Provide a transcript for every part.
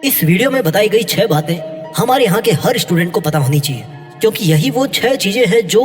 इस वीडियो में बताई गई 6 बातें हमारे यहाँ के हर स्टूडेंट को पता होनी चाहिए, क्योंकि यही वो 6 चीजें हैं जो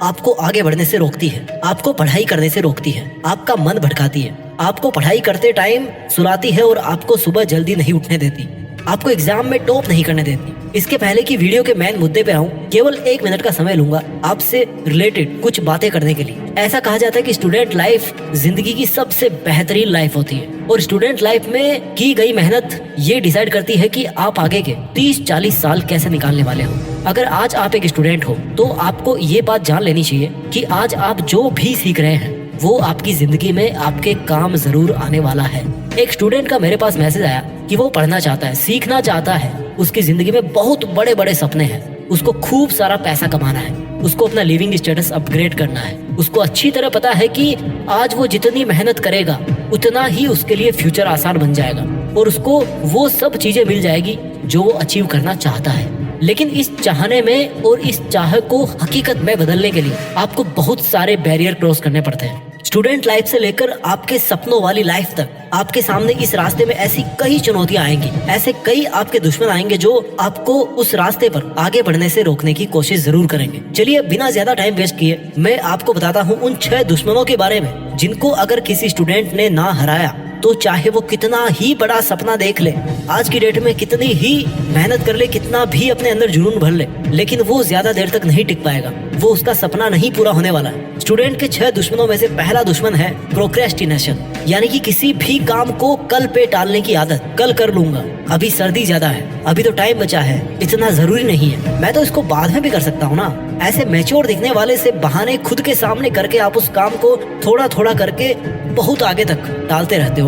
आपको आगे बढ़ने से रोकती है, आपको पढ़ाई करने से रोकती है, आपका मन भटकाती है, आपको पढ़ाई करते टाइम सुलाती है और आपको सुबह जल्दी नहीं उठने देती, आपको एग्जाम में टॉप नहीं करने देती। इसके पहले की वीडियो के मेन मुद्दे पे आऊं, केवल 1 मिनट का समय लूंगा आपसे रिलेटेड कुछ बातें करने के लिए। ऐसा कहा जाता है कि स्टूडेंट लाइफ जिंदगी की सबसे बेहतरीन लाइफ होती है और स्टूडेंट लाइफ में की गई मेहनत ये डिसाइड करती है कि आप आगे के 30-40 साल कैसे निकालने वाले हो। अगर आज आप एक स्टूडेंट हो तो आपको ये बात जान लेनी चाहिए कि आज आप जो भी सीख रहे हैं वो आपकी जिंदगी में आपके काम जरूर आने वाला है। एक स्टूडेंट का मेरे पास मैसेज आया कि वो पढ़ना चाहता है, सीखना चाहता है, उसकी जिंदगी में बहुत बड़े बड़े सपने हैं, उसको खूब सारा पैसा कमाना है, उसको अपना लिविंग स्टेटस अपग्रेड करना है। उसको अच्छी तरह पता है कि आज वो जितनी मेहनत करेगा उतना ही उसके लिए फ्यूचर आसान बन जाएगा और उसको वो सब चीजें मिल जाएगी जो वो अचीव करना चाहता है। लेकिन इस चाहने में और इस चाह को हकीकत में बदलने के लिए आपको बहुत सारे बैरियर क्रॉस करने पड़ते हैं। स्टूडेंट लाइफ से लेकर आपके सपनों वाली लाइफ तक आपके सामने इस रास्ते में ऐसी कई चुनौतियां आएंगी, ऐसे कई आपके दुश्मन आएंगे जो आपको उस रास्ते पर आगे बढ़ने से रोकने की कोशिश जरूर करेंगे। चलिए बिना ज्यादा टाइम वेस्ट किए मैं आपको बताता हूँ उन 6 दुश्मनों के बारे में जिनको अगर किसी स्टूडेंट ने ना हराया तो चाहे वो कितना ही बड़ा सपना देख ले, आज की डेट में कितनी ही मेहनत कर ले, कितना भी अपने अंदर जुनून भर ले, लेकिन वो ज्यादा देर तक नहीं टिक पाएगा, वो उसका सपना नहीं पूरा होने वाला है। स्टूडेंट के 6 दुश्मनों में से पहला दुश्मन है प्रोक्रेस्टिनेशन, यानी कि किसी भी काम को कल पे टालने की आदत। कल कर लूंगा, अभी सर्दी ज्यादा है, अभी तो टाइम बचा है, इतना जरूरी नहीं है, मैं तो इसको बाद में भी कर सकता हूँ ना। ऐसे मैच्योर दिखने वाले से बहाने खुद के सामने करके आप उस काम को थोड़ा थोड़ा करके बहुत आगे तक टालते रहते हो।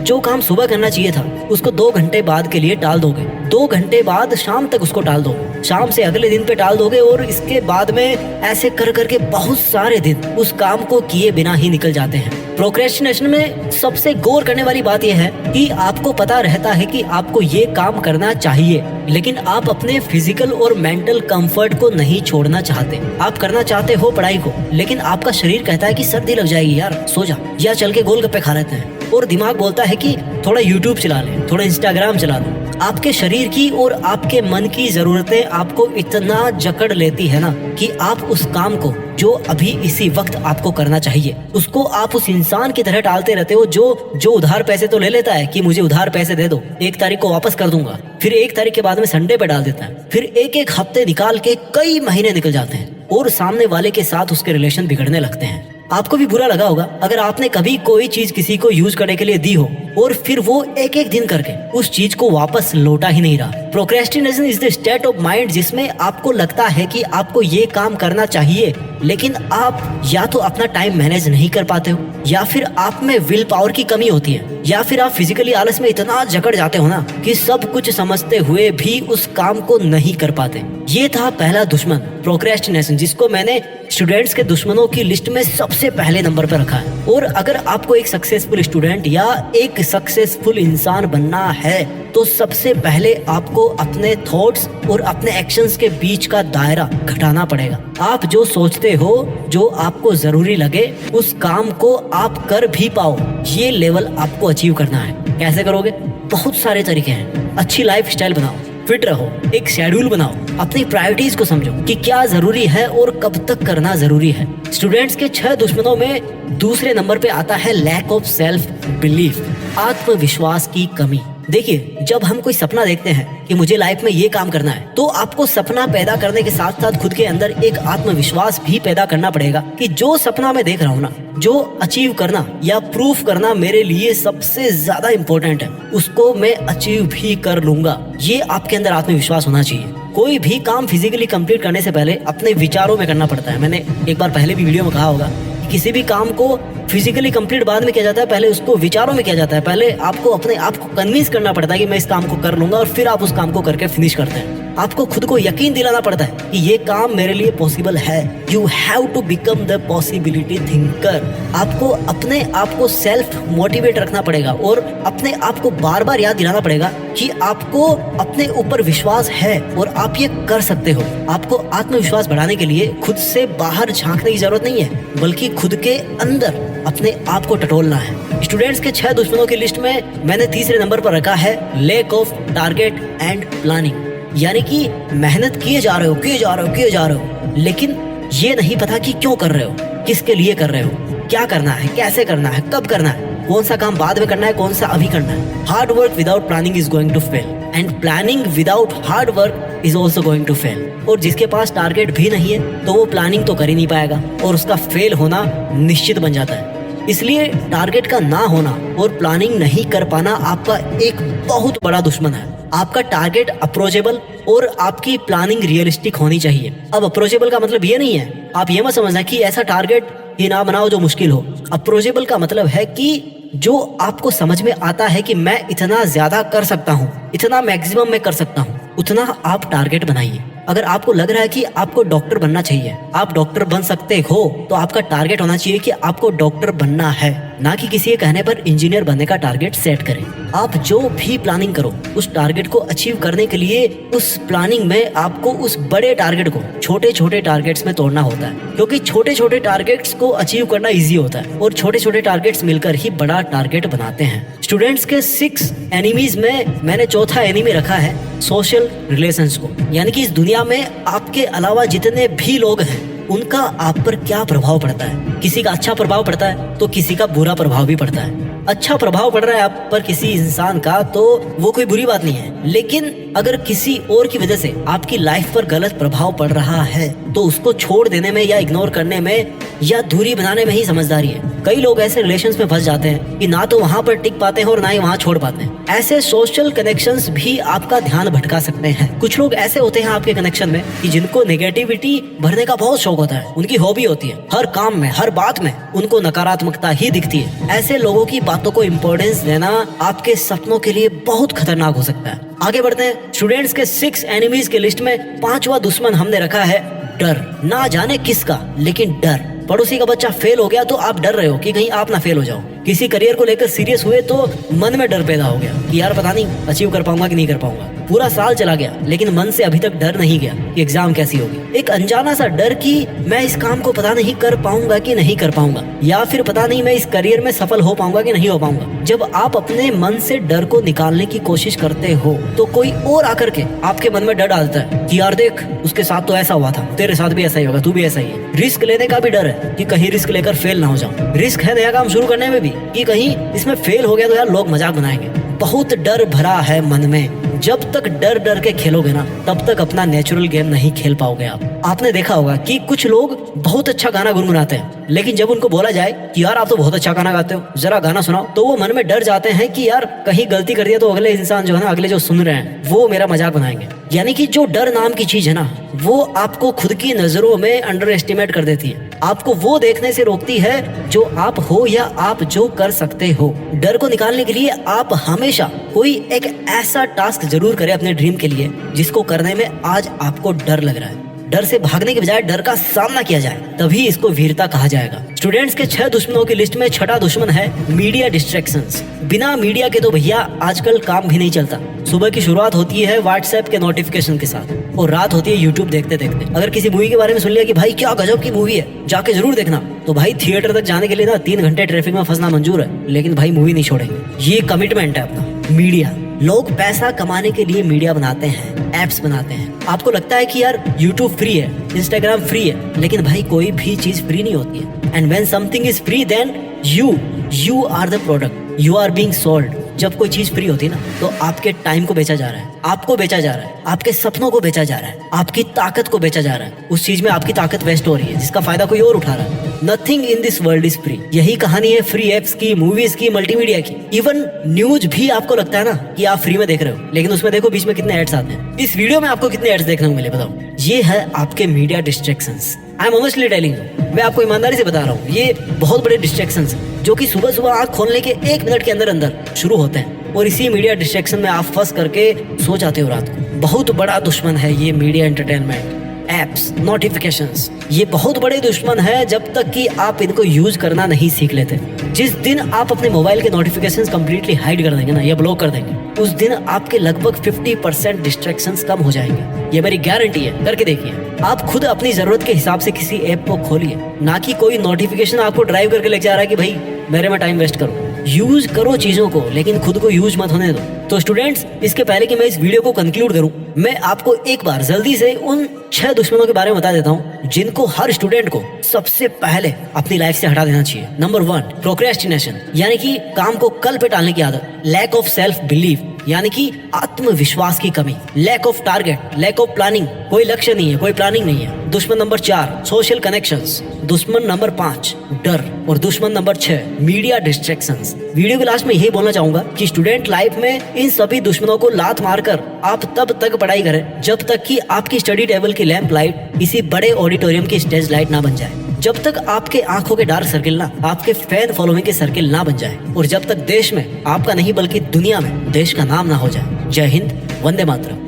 जो काम सुबह करना चाहिए था उसको 2 घंटे बाद के लिए टाल दोगे, 2 घंटे बाद शाम तक उसको टाल दोगे, शाम से अगले दिन पे टाल दोगे और इसके बाद में ऐसे कर करके बहुत सारे दिन उस काम को किए बिना ही निकल जाते हैं। प्रोक्रेस्टिनेशन में सबसे गौर करने वाली बात यह है कि आपको पता रहता है कि आपको ये काम करना चाहिए, लेकिन आप अपने फिजिकल और मेंटल कंफर्ट को नहीं छोड़ना चाहते। आप करना चाहते हो पढ़ाई को, लेकिन आपका शरीर कहता है कि सर्दी लग जाएगी यार, सो जा, या चल के गोलगप्पे खा लेते हैं, और दिमाग बोलता है कि थोड़ा यूट्यूब चला ले, थोड़ा इंस्टाग्राम चला लो। आपके शरीर की और आपके मन की जरूरतें आपको इतना जकड़ लेती है ना कि आप उस काम को जो अभी इसी वक्त आपको करना चाहिए उसको आप उस इंसान की तरह टालते रहते हो जो उधार पैसे तो ले लेता है कि मुझे उधार पैसे दे दो, 1 तारीख को वापस कर दूंगा, फिर 1 तारीख के बाद में संडे पे डाल देता है, फिर एक हफ्ते निकाल के कई महीने निकल जाते हैं और सामने वाले के साथ उसके रिलेशन बिगड़ने लगते हैं। आपको भी बुरा लगा होगा अगर आपने कभी कोई चीज किसी को यूज करने के लिए दी हो और फिर वो एक दिन करके उस चीज को वापस लौटा ही नहीं रहा। Procrastination is the state of mind जिसमें आपको लगता है कि आपको ये काम करना चाहिए, लेकिन आप या तो अपना टाइम मैनेज नहीं कर पाते हो, या फिर आप में विल पावर की कमी होती है, या फिर आप फिजिकली आलस में इतना जकड़ जाते हो ना कि सब कुछ समझते हुए भी उस काम को नहीं कर पाते। ये था पहला दुश्मन प्रोक्रेस्टिनेशन, जिसको मैंने स्टूडेंट्स के दुश्मनों की लिस्ट में सबसे पहले नंबर पर रखा है। और अगर आपको एक सक्सेसफुल स्टूडेंट या एक सक्सेसफुल इंसान बनना है तो सबसे पहले आपको अपने थॉट्स और अपने एक्शंस के बीच का दायरा घटाना पड़ेगा। आप जो सोचते हो, जो आपको जरूरी लगे, उस काम को आप कर भी पाओ, ये लेवल आपको अचीव करना है। कैसे करोगे? बहुत सारे तरीके हैं। अच्छी लाइफ स्टाइल बनाओ, फिट रहो, एक शेड्यूल बनाओ, अपनी प्रायोरिटीज को समझो कि क्या जरूरी है और कब तक करना जरूरी है। स्टूडेंट्स के 6 दुश्मनों में दूसरे नंबर पे आता है लैक ऑफ सेल्फ बिलीफ, आत्मविश्वास की कमी। देखिए, जब हम कोई सपना देखते हैं कि मुझे लाइफ में ये काम करना है, तो आपको सपना पैदा करने के साथ साथ खुद के अंदर एक आत्मविश्वास भी पैदा करना पड़ेगा कि जो सपना मैं देख रहा हूँ ना, जो अचीव करना या प्रूफ करना मेरे लिए सबसे ज्यादा इम्पोर्टेंट है, उसको मैं अचीव भी कर लूंगा। ये आपके अंदर आत्मविश्वास होना चाहिए। कोई भी काम फिजिकली कंप्लीट करने से पहले अपने विचारों में करना पड़ता है। मैंने एक बार पहले भी वीडियो में कहा होगा कि किसी भी काम को फिजिकली कंप्लीट बाद में किया जाता है, पहले उसको विचारों में किया जाता है। पहले आपको अपने आप को कन्विंस करना पड़ता है कि मैं इस काम को कर लूंगा, और फिर आप उस काम को करके फिनिश करते हैं। आपको खुद को यकीन दिलाना पड़ता है कि ये काम मेरे लिए पॉसिबल है। You have to become the possibility thinker. आपको अपने आप को सेल्फ मोटिवेट रखना पड़ेगा और अपने आप को बार बार याद दिलाना पड़ेगा कि आपको अपने ऊपर विश्वास है और आप ये कर सकते हो। आपको आत्मविश्वास बढ़ाने के लिए खुद से बाहर झांकने की जरूरत नहीं है, बल्कि खुद के अंदर अपने आप को टटोलना है। स्टूडेंट्स के 6 दुश्मनों की लिस्ट में मैंने तीसरे नंबर पर रखा है lack of target and planning. यानी कि मेहनत किए जा रहे हो, लेकिन ये नहीं पता कि क्यों कर रहे हो, किसके लिए कर रहे हो, क्या करना है, कैसे करना है, कब करना है, कौन सा काम बाद में करना है, कौन सा अभी करना है। Hard work without planning is going to fail and planning without hard work is also going to fail. और जिसके पास टारगेट भी नहीं है तो वो प्लानिंग तो कर ही नहीं पाएगा और उसका फेल होना निश्चित बन जाता है। इसलिए टारगेट का ना होना और प्लानिंग नहीं कर पाना आपका एक बहुत बड़ा दुश्मन है। आपका टारगेट अप्रोचेबल और आपकी प्लानिंग रियलिस्टिक होनी चाहिए। अब अप्रोचेबल का मतलब ये नहीं है, आप ये मत समझना कि ऐसा टारगेट ही ना बनाओ जो मुश्किल हो। अप्रोचेबल का मतलब है कि जो आपको समझ में आता है कि मैं इतना ज्यादा कर सकता हूँ, इतना मैक्सिमम मैं कर सकता हूँ, उतना आप टारगेट बनाइए। अगर आपको लग रहा है कि आपको डॉक्टर बनना चाहिए, आप डॉक्टर बन सकते हो, तो आपका टारगेट होना चाहिए कि आपको डॉक्टर बनना है, ना कि किसी के कहने पर इंजीनियर बनने का टारगेट सेट करें। आप जो भी प्लानिंग करो उस टारगेट को अचीव करने के लिए उस प्लानिंग में आपको उस बड़े टारगेट को छोटे छोटे टारगेट्स में तोड़ना होता है, क्योंकि छोटे छोटे टारगेट्स को अचीव करना इजी होता है और छोटे छोटे टारगेट्स मिलकर ही बड़ा टारगेट बनाते हैं। स्टूडेंट्स के 6 एनिमीज में मैंने चौथा एनिमी रखा है सोशल रिलेशंस को। यानी कि इस दुनिया में आपके अलावा जितने भी लोग हैं उनका आप पर क्या प्रभाव पड़ता है। किसी का अच्छा प्रभाव पड़ता है तो किसी का बुरा प्रभाव भी पड़ता है। अच्छा प्रभाव पड़ रहा है आप पर किसी इंसान का तो वो कोई बुरी बात नहीं है, लेकिन अगर किसी और की वजह से आपकी लाइफ पर गलत प्रभाव पड़ रहा है तो उसको छोड़ देने में या इग्नोर करने में या दूरी बनाने में ही समझदारी है। कई लोग ऐसे रिलेशंस में फंस जाते हैं कि ना तो वहाँ पर टिक पाते हैं और ना ही वहाँ छोड़ पाते हैं। ऐसे सोशल कनेक्शंस भी आपका ध्यान भटका सकते हैं। कुछ लोग ऐसे होते हैं आपके कनेक्शन में कि जिनको नेगेटिविटी भरने का बहुत शौक होता है, उनकी हॉबी होती है, हर काम में हर बात में उनको नकारात्मकता ही दिखती है। ऐसे लोगों की बातों को इम्पोर्टेंस देना आपके सपनों के लिए बहुत खतरनाक हो सकता है। आगे बढ़ते हैं। स्टूडेंट्स के 6 एनिमीज के लिस्ट में 5वां दुश्मन हमने रखा है डर। ना जाने किसका, लेकिन डर। पड़ोसी का बच्चा फेल हो गया तो आप डर रहे हो कि कहीं आप ना फेल हो जाओ। किसी करियर को लेकर सीरियस हुए तो मन में डर पैदा हो गया कि यार पता नहीं अचीव कर पाऊंगा कि नहीं कर पाऊंगा। पूरा साल चला गया लेकिन मन से अभी तक डर नहीं गया कि एग्जाम कैसी होगी। एक अनजाना सा डर कि मैं इस काम को पता नहीं कर पाऊंगा कि नहीं कर पाऊंगा, या फिर पता नहीं मैं इस करियर में सफल हो पाऊंगा कि नहीं हो पाऊंगा। जब आप अपने मन से डर को निकालने की कोशिश करते हो तो कोई और आकर के आपके मन में डर डालता है कि यार देख उसके साथ तो ऐसा हुआ था, तेरे साथ भी ऐसा ही होगा, तू भी ऐसा ही है। रिस्क लेने का भी डर है कि कहीं रिस्क लेकर फेल ना हो जाऊं। रिस्क है नया काम शुरू करने में भी कि कहीं इसमें फेल हो गया तो यार लोग मजाक बनाएंगे। बहुत डर भरा है मन में। जब तक डर डर के खेलोगे ना तब तक अपना नेचुरल गेम नहीं खेल पाओगे आप। आपने देखा होगा कि कुछ लोग बहुत अच्छा गाना गुनगुनाते हैं, लेकिन जब उनको बोला जाए कि यार आप तो बहुत अच्छा गाना गाते हो, जरा गाना सुनाओ, तो वो मन में डर जाते हैं कि यार कहीं गलती कर दिया तो अगले इंसान जो है ना, अगले जो सुन रहे हैं वो मेरा मजाक बनाएंगे। यानी कि जो डर नाम की चीज है ना, वो आपको खुद की नजरों में अंडर एस्टिमेट कर देती है। आपको वो देखने से रोकती है जो आप हो या आप जो कर सकते हो। डर को निकालने के लिए आप हमेशा कोई एक ऐसा टास्क जरूर करें अपने ड्रीम के लिए जिसको करने में आज आपको डर लग रहा है। डर से भागने के बजाय डर का सामना किया जाए, तभी इसको वीरता कहा जाएगा। स्टूडेंट्स के 6 दुश्मनों की लिस्ट में 6वां दुश्मन है मीडिया डिस्ट्रैक्शंस। बिना मीडिया के तो भैया आजकल काम भी नहीं चलता। सुबह की शुरुआत होती है व्हाट्सएप के नोटिफिकेशन के साथ और रात होती है यूट्यूब देखते देखते। अगर किसी मूवी के बारे में सुन लिया कि भाई क्या गजब की मूवी है, जाके जरूर देखना, तो भाई थिएटर तक जाने के लिए ना 3 घंटे ट्रैफिक में फंसना मंजूर है, लेकिन भाई मूवी नहीं छोड़ेंगे। ये कमिटमेंट है अपना। मीडिया, लोग पैसा कमाने के लिए मीडिया बनाते हैं, एप्स बनाते हैं। आपको लगता है कि यार यूट्यूब फ्री है, इंस्टाग्राम फ्री है, लेकिन भाई कोई भी चीज फ्री नहीं होती है। And when something is free then you are the product, you are being sold. जब कोई चीज फ्री होती है ना तो आपके टाइम को बेचा जा रहा है, आपको बेचा जा रहा है, आपके सपनों को बेचा जा रहा है, आपकी ताकत को बेचा जा रहा है। उस चीज में आपकी ताकत वेस्ट हो रही है जिसका फायदा कोई और उठा रहा है। Nothing in this world is free. यही कहानी है फ्री एप्स की, मूवीज की, मल्टीमीडिया की। इवन न्यूज भी आपको लगता है ना कि आप फ्री में देख रहे हो, लेकिन उसमें देखो बीच में कितने एड्स आते हैं। इस वीडियो में आपको कितने एड्स देखने को मिले बताओ। ये है आपके media distractions. I am honestly telling you, मैं आपको ईमानदारी से बता रहा हूँ, ये बहुत बड़े डिस्ट्रैक्शंस हैं जो कि सुबह सुबह आँख खोलने के 1 मिनट के अंदर अंदर शुरू होते हैं और इसी मीडिया डिस्ट्रैक्शन में आप फंस करके सो जाते हो रात को। बहुत बड़ा दुश्मन है ये मीडिया एंटरटेनमेंट। एप्स, नोटिफिकेशंस, ये बहुत बड़े दुश्मन है जब तक कि आप इनको यूज करना नहीं सीख लेते। जिस दिन आप अपने मोबाइल के नोटिफिकेशंस कंप्लीटली हाइड कर देंगे ना, या ब्लॉक कर देंगे, उस दिन आपके लगभग 50% डिस्ट्रैक्शंस कम हो जाएंगे। ये मेरी गारंटी है, करके देखिए। आप खुद अपनी जरूरत के हिसाब से किसी ऐप को खोलिए, ना कि कोई नोटिफिकेशन आपको ड्राइव करके लेके जा रहा है कि भाई मेरे में टाइम वेस्ट करो। यूज करो चीजों को, लेकिन खुद को यूज मत होने दो। तो स्टूडेंट्स, इसके पहले कि मैं इस वीडियो को कंक्लूड करूं, मैं आपको एक बार जल्दी से उन 6 दुश्मनों के बारे में बता देता हूं जिनको हर स्टूडेंट को सबसे पहले अपनी लाइफ से हटा देना चाहिए। नंबर 1, प्रोक्रेस्टिनेशन, यानी कि काम को कल पे टालने की आदत। लैक ऑफ सेल्फ बिलीफ, यानी कि आत्मविश्वास की कमी। Lack of target, lack of planning, कोई लक्ष्य नहीं है, कोई प्लानिंग नहीं है। दुश्मन नंबर 4, सोशल कनेक्शंस। दुश्मन नंबर 5, डर। और दुश्मन नंबर 6, मीडिया डिस्ट्रैक्शंस। वीडियो के लास्ट में यही बोलना चाहूंगा कि स्टूडेंट लाइफ में इन सभी दुश्मनों को लात मारकर आप तब तक पढ़ाई करें जब तक कि आपकी स्टडी टेबल की लैंप लाइट किसी बड़े ऑडिटोरियम की स्टेज लाइट ना बन जाए, जब तक आपके आंखों के डार्क सर्किल ना आपके फैन फॉलोइंग के सर्किल ना बन जाए, और जब तक देश में आपका नहीं बल्कि दुनिया में देश का नाम ना हो जाए। जय हिंद, वंदे मातरम।